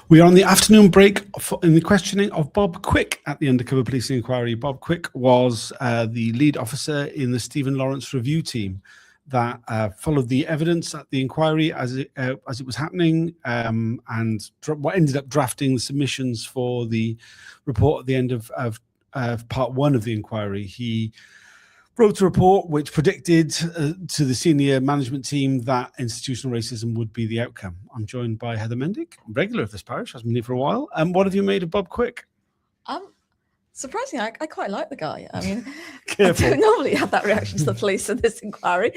We are on the afternoon break in the questioning of Bob Quick at the Undercover Policing Inquiry. Bob Quick was the lead officer in the Stephen Lawrence review team that followed the evidence at the inquiry as it was happening, and what ended up drafting the submissions for the report at the end of part one of the inquiry. He wrote a report which predicted to the senior management team that institutional racism would be the outcome. I'm joined by Heather Mendick, regular of this parish, has been here for a while. And what have you made of Bob Quick? Surprisingly, I quite like the guy. I mean, Careful. I don't normally have that reaction to the police in this inquiry.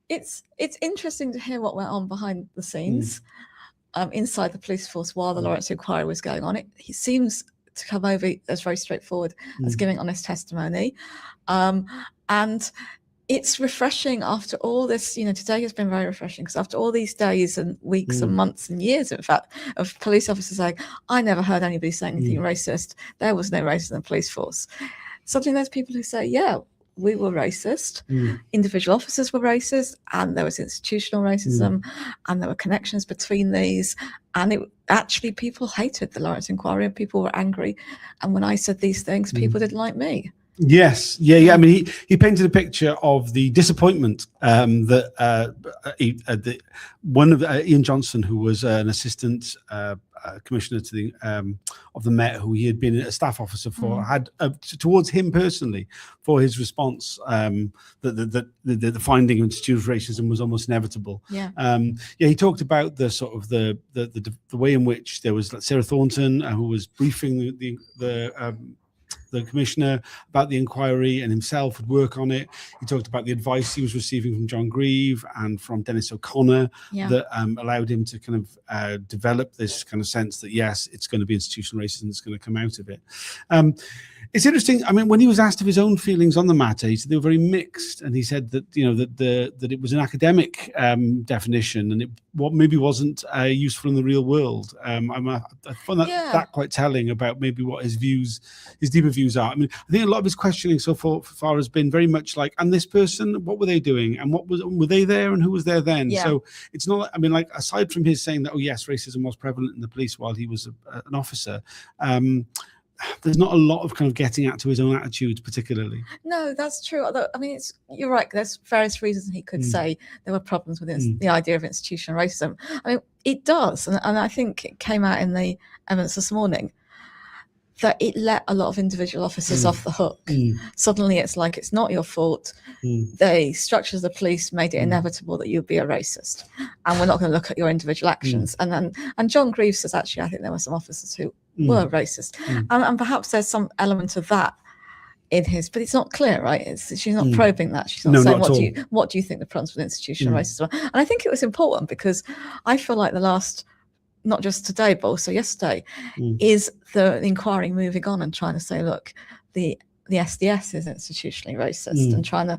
It's interesting to hear what went on behind the scenes inside the police force while the Lawrence inquiry was going on. He seems to come over as very straightforward, as giving honest testimony. And it's refreshing after all this, today has been very refreshing because after all these days and weeks and months and years, in fact, of police officers saying, I never heard anybody say anything racist. There was no racism in the police force. Suddenly there's people who say, yeah, we were racist. Individual officers were racist, and there was institutional racism, and there were connections between these. And actually people hated the Lawrence inquiry and people were angry. And when I said these things, people didn't like me. Yes, yeah. I mean, he painted a picture of the disappointment that one of Ian Johnson, who was an assistant commissioner to the of the Met, who he had been a staff officer for, had towards him personally for his response that the finding of institutional racism was almost inevitable. He talked about the sort of the way in which there was Sarah Thornton who was briefing the commissioner about the inquiry and himself would work on it. He talked about the advice he was receiving from John Grieve and from Dennis O'Connor that allowed him to kind of develop this kind of sense that, yes, it's going to be institutional racism that's going to come out of it. It's interesting. I mean, when he was asked of his own feelings on the matter, he said they were very mixed, and he said that that it was an academic definition, and it maybe wasn't useful in the real world. I found that quite telling about maybe what his deeper views are. I mean, I think a lot of his questioning so far has been very much like, and this person, what were they doing, and were they there, and who was there then? So it's not. I mean, like, aside from his saying that, oh yes, racism was prevalent in the police while he was an officer. There's not a lot of kind of getting at to his own attitudes particularly. No, that's true. Although, I mean, you're right. There's various reasons he could say there were problems with the idea of institutional racism. I mean, it does. And I think it came out in the evidence this morning that it let a lot of individual officers off the hook. Suddenly it's like, it's not your fault. The structures of the police made it inevitable that you'd be a racist. And we're not going to look at your individual actions. And John Grieve says, actually, I think there were some officers who were racist. And perhaps there's some element of that in his, but it's not clear, right? She's not probing that. She's not saying, what do you think the problems with institutional racism are? And I think it was important because I feel like the last, not just today, but also yesterday, is the inquiry moving on and trying to say, look, the SDS is institutionally racist and trying to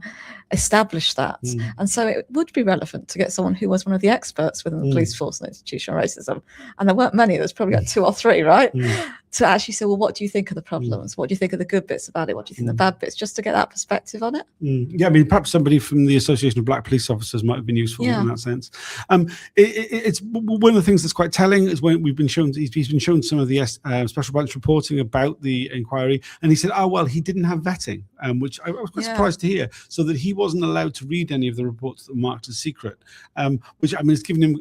establish that. And so it would be relevant to get someone who was one of the experts within the police force on institutional racism. And there weren't many, there's probably like 2 or 3, right? To actually say, well, what do you think of the problems? What do you think of the good bits about it? What do you think of the bad bits? Just to get that perspective on it. Yeah, I mean, perhaps somebody from the Association of Black Police Officers might have been useful in that sense. It's one of the things that's quite telling is when he's been shown some of the special branch reporting about the inquiry, and he said, oh, well, he didn't have vetting, which I was quite surprised to hear, so that he wasn't allowed to read any of the reports that were marked as secret, which, I mean, it's given him,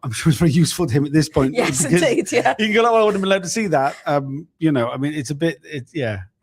I'm sure it's very useful to him at this point. Yes, indeed, yeah. You can go, oh, I wouldn't have been allowed to see that. I mean, it's a bit,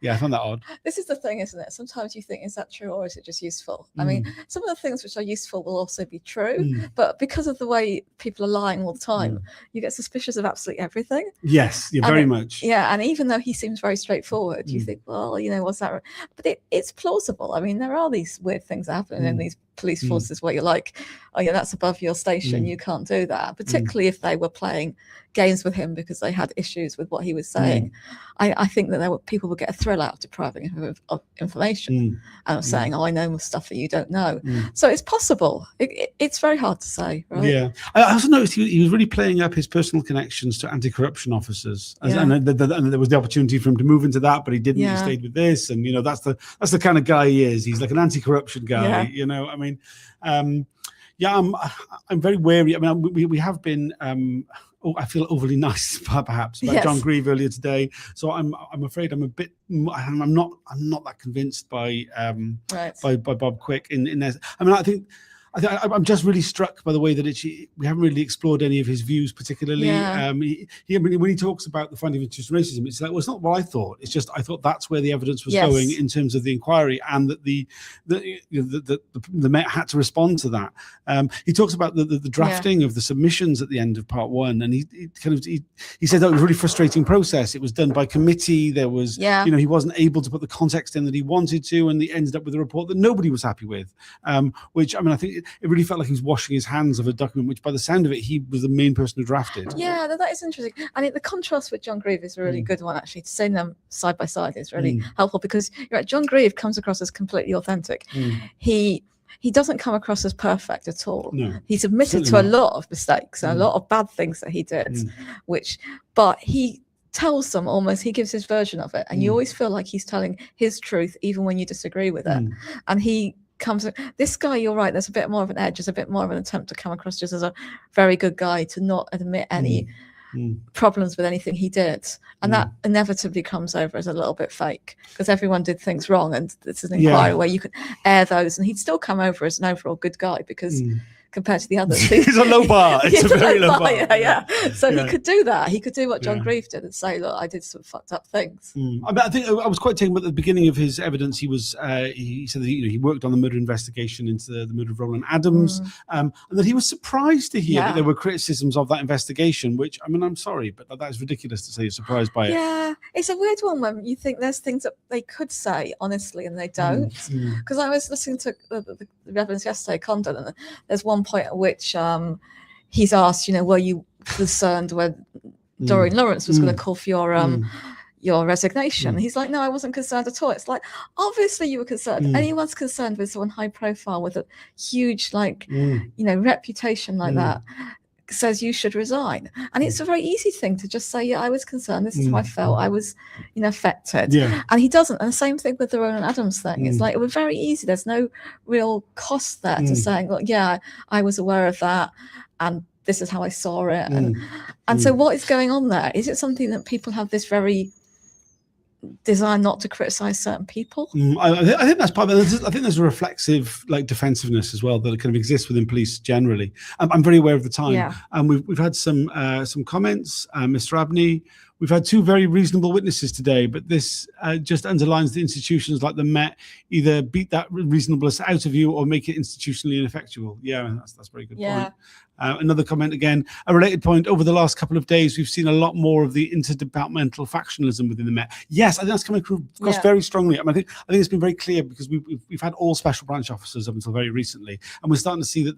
I found that odd. This is the thing, isn't it? Sometimes you think, is that true or is it just useful? I mean, some of the things which are useful will also be true, but because of the way people are lying all the time, you get suspicious of absolutely everything. Yes, very much. Yeah, and even though he seems very straightforward, you think, well, what's that? But it's plausible. I mean, there are these weird things that happen in these police forces where you're like, oh yeah, that's above your station, you can't do that, particularly if they were playing games with him because they had issues with what he was saying. I think that people would get a thrill out of depriving him of information and of saying, oh, I know stuff that you don't know. So it's possible. It's very hard to say, right? Yeah. I also noticed he was really playing up his personal connections to anti-corruption officers, and there was the opportunity for him to move into that, but he didn't. He stayed with this, and that's the kind of guy he is. He's like an anti-corruption guy. I mean, Yeah, I'm very wary. I mean, we have been. I feel overly nice, perhaps, about John Grieve earlier today. So I'm afraid I'm a bit. I'm not that convinced by Bob Quick in there. I mean, I'm just really struck by the way that we haven't really explored any of his views particularly. When he talks about the finding of institutional racism, it's like, well, it's not what I thought. It's just I thought that's where the evidence was going in terms of the inquiry, and that the Met had to respond to that. He talks about the drafting of the submissions at the end of part 1, and he said that was a really frustrating process. It was done by committee. There was he wasn't able to put the context in that he wanted to, and he ended up with a report that nobody was happy with. Which, I mean, I think it really felt like he was washing his hands of a document which, by the sound of it, he was the main person who drafted. Yeah, that is interesting. And the contrast with John Grieve is a really good one, actually. To see them side by side is really helpful, because you're right, John Grieve comes across as completely authentic. He doesn't come across as perfect at all. No, he's admitted to a lot of mistakes and a lot of bad things that he did, but he tells them almost, he gives his version of it, and you always feel like he's telling his truth even when you disagree with it. And this guy, you're right, there's a bit more of an edge, there's a bit more of an attempt to come across just as a very good guy, to not admit any problems with anything he did, and that inevitably comes over as a little bit fake, because everyone did things wrong, and it's an inquiry where you could air those, and he'd still come over as an overall good guy, because compared to the others, he's a low bar. It's a very low bar. So he could do that. He could do what John Grieve did and say, look, I did some fucked up things. I think I was quite taken, but at the beginning of his evidence, he said that he worked on the murder investigation into the murder of Roland Adams, and that he was surprised to hear that there were criticisms of that investigation, which, I mean, I'm sorry, but that is ridiculous to say you're surprised by it. Yeah, it's a weird one when you think there's things that they could say honestly and they don't. Because I was listening to the evidence yesterday, Condon, and there's one point at which he's asked, were you concerned when Doreen Lawrence was going to call for your resignation? He's like, no, I wasn't concerned at all. It's like, obviously you were concerned. Anyone's concerned with someone high profile with a huge reputation like that says you should resign, and it's a very easy thing to just say, yeah, I was concerned, this is how I felt, I was affected, and he doesn't. And the same thing with the Roland Adams thing. It's like, it was very easy, there's no real cost there to saying, look, yeah, I was aware of that, and this is how I saw it, and so what is going on there? Is it something that people have this very desire not to criticize certain people? I think that's part of it. I think there's a reflexive defensiveness as well that kind of exists within police generally. I'm very aware of the time, and we've had some comments. Mr. Abney, we've had 2 very reasonable witnesses today, but this just underlines the institutions like the Met either beat that reasonableness out of you or make it institutionally ineffectual. Yeah, that's a very good point. Another comment again, a related point. Over the last couple of days, we've seen a lot more of the interdepartmental factionalism within the Met. Yes, I think that's coming across very strongly. I think it's been very clear, because we've had all special branch officers up until very recently, and we're starting to see that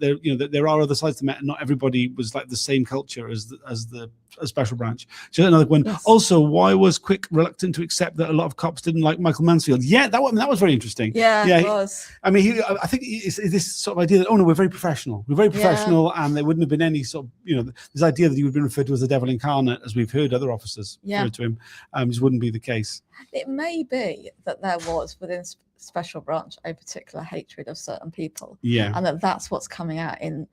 there are other sides to the Met, and not everybody was like the same culture as the special branch. So another one. Yes. Also, why was Quick reluctant to accept that a lot of cops didn't like Michael Mansfield? Yeah, that was very interesting. Yeah, it was. I mean, I think it's this sort of idea that, no, we're very professional. We're very professional, and there wouldn't have been any sort of, this idea that he would have been referred to as the devil incarnate, as we've heard other officers refer to him, just wouldn't be the case. It may be that there was within special branch a particular hatred of certain people, and that's what's coming out in.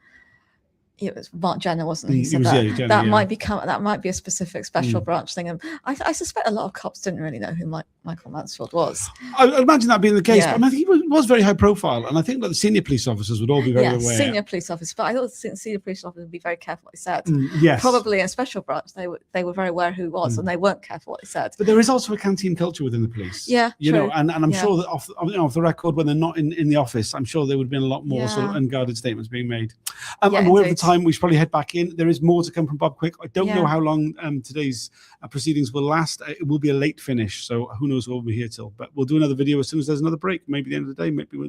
It was Mark Jenner, wasn't he? So that might be a specific special branch thing, and I suspect a lot of cops didn't really know who Michael Mansfield was. I imagine that being the case, but I think he was very high profile, and I think that the senior police officers would all be very aware. Senior police officers, but I thought the senior police officers would be very careful what they said. Yes, probably in special branch they were very aware who he was, and they weren't careful what they said. But there is also a canteen culture within the police. True. And I'm sure that off the record, when they're not in the office, I'm sure there would have been a lot more sort of unguarded statements being made. I'm aware of the time. We should probably head back in. There is more to come from Bob Quick. I don't know how long today's proceedings will last. It will be a late finish, so who knows what we'll be here till. But we'll do another video as soon as there's another break. Maybe the end of the day, maybe